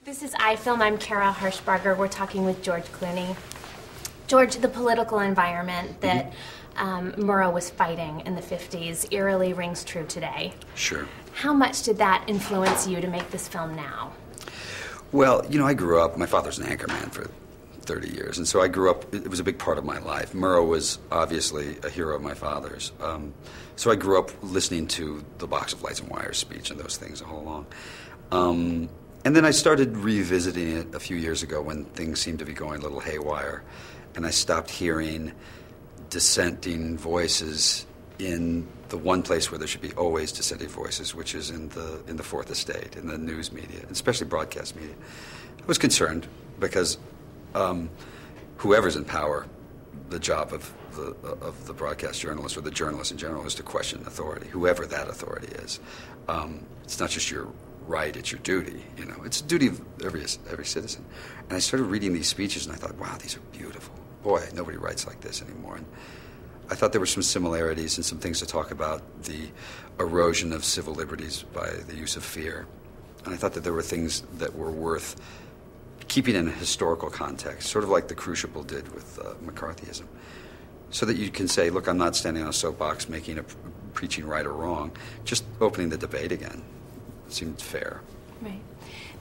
This is iFilm. I'm Kara Harshbarger. We're talking with George Clooney. George, the political environment that Murrow was fighting in the 50s eerily rings true today. Sure. How much did that influence you to make this film now? Well, I grew up, my father's an anchorman for 30 years, and so I grew up, it was a big part of my life. Murrow was obviously a hero of my father's. So I grew up listening to the Box of Lights and Wires speech and those things all along. And then I started revisiting it a few years ago when things seemed to be going a little haywire, and I stopped hearing dissenting voices in the one place where there should be always dissenting voices, which is in the Fourth Estate, in the news media, especially broadcast media. I was concerned because whoever's in power, the job of the broadcast journalist or the journalist in general is to question authority, whoever that authority is. It's not just your right, it's your duty. It's a duty of every citizen. And I started reading these speeches, and I thought, wow, these are beautiful. Boy, nobody writes like this anymore. And I thought there were some similarities and some things to talk about the erosion of civil liberties by the use of fear. And I thought that there were things that were worth keeping in a historical context, sort of like the Crucible did with McCarthyism, so that you can say, look, I'm not standing on a soapbox preaching right or wrong, just opening the debate again. It seemed fair. Right.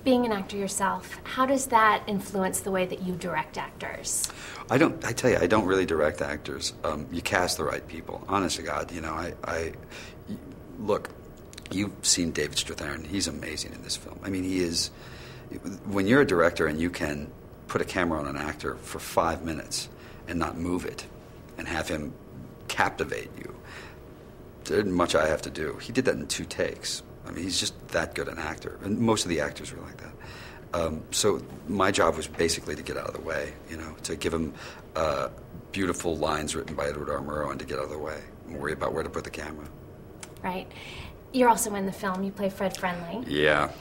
Being an actor yourself, how does that influence the way that you direct actors? I tell you, I don't really direct actors. You cast the right people. Honest to God, look, you've seen David Strathairn. He's amazing in this film. I mean, he is. When you're a director and you can put a camera on an actor for 5 minutes and not move it and have him captivate you, there isn't much I have to do. He did that in 2 takes. I mean, he's just that good an actor. And most of the actors were like that. So my job was basically to get out of the way, to give him beautiful lines written by Edward R. Murrow and to get out of the way and worry about where to put the camera. Right. You're also in the film. You play Fred Friendly. Yeah.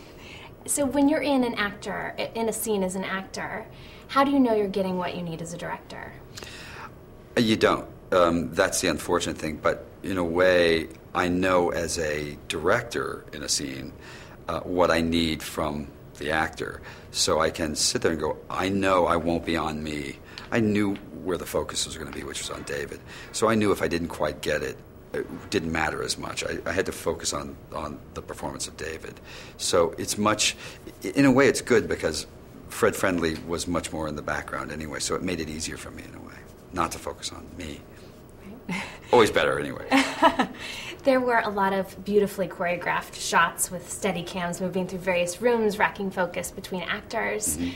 So when you're in a scene as an actor, how do you know you're getting what you need as a director? You don't. That's the unfortunate thing. But in a way, I know as a director in a scene what I need from the actor. So I can sit there and go, I know I won't be on me. I knew where the focus was going to be, which was on David. So I knew if I didn't quite get it, it didn't matter as much. I had to focus on the performance of David. So it's much, in a way it's good because Fred Friendly was much more in the background anyway, so it made it easier for me in a way, not to focus on me. Right. Always better anyway. There were a lot of beautifully choreographed shots with steady cams moving through various rooms, racking focus between actors. Mm-hmm.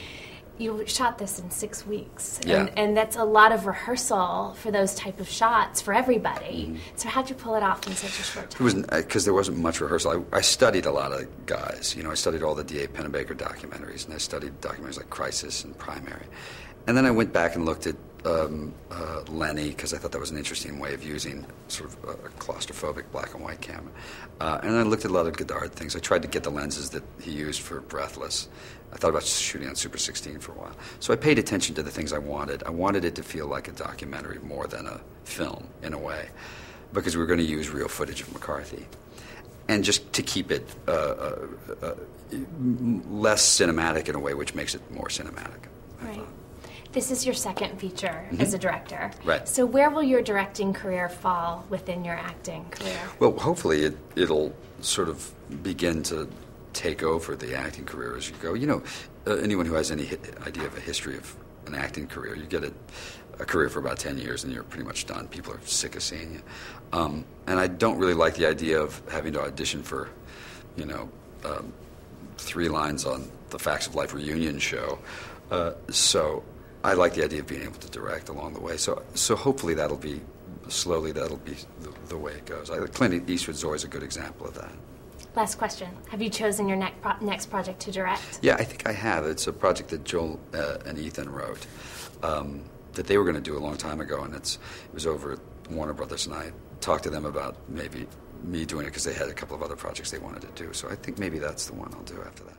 You shot this in 6 weeks, and that's a lot of rehearsal for those type of shots for everybody. Mm-hmm. So how'd you pull it off in such a short time? It was because there wasn't much rehearsal. I studied a lot of guys. I studied all the D.A. Pennebaker documentaries, and I studied documentaries like Crisis and Primary. And then I went back and looked at Lenny, because I thought that was an interesting way of using sort of a claustrophobic black and white camera. And I looked at a lot of Godard things. I tried to get the lenses that he used for Breathless. I thought about shooting on Super 16 for a while. So I paid attention to the things I wanted. I wanted it to feel like a documentary more than a film, in a way, because we were going to use real footage of McCarthy. And just to keep it less cinematic in a way, which makes it more cinematic. Right. This is your second feature as a director. Right. So where will your directing career fall within your acting career? Well, hopefully it'll sort of begin to take over the acting career as you go. Anyone who has any idea of a history of an acting career, you get a career for about 10 years and you're pretty much done. People are sick of seeing you. And I don't really like the idea of having to audition for, 3 lines on the Facts of Life reunion show. So I like the idea of being able to direct along the way. So hopefully that'll be the way it goes. Clint Eastwood's always a good example of that. Last question. Have you chosen your next project to direct? Yeah, I think I have. It's a project that Joel and Ethan wrote that they were going to do a long time ago, and it was over at Warner Brothers, and I talked to them about maybe me doing it because they had a couple of other projects they wanted to do. So I think maybe that's the one I'll do after that.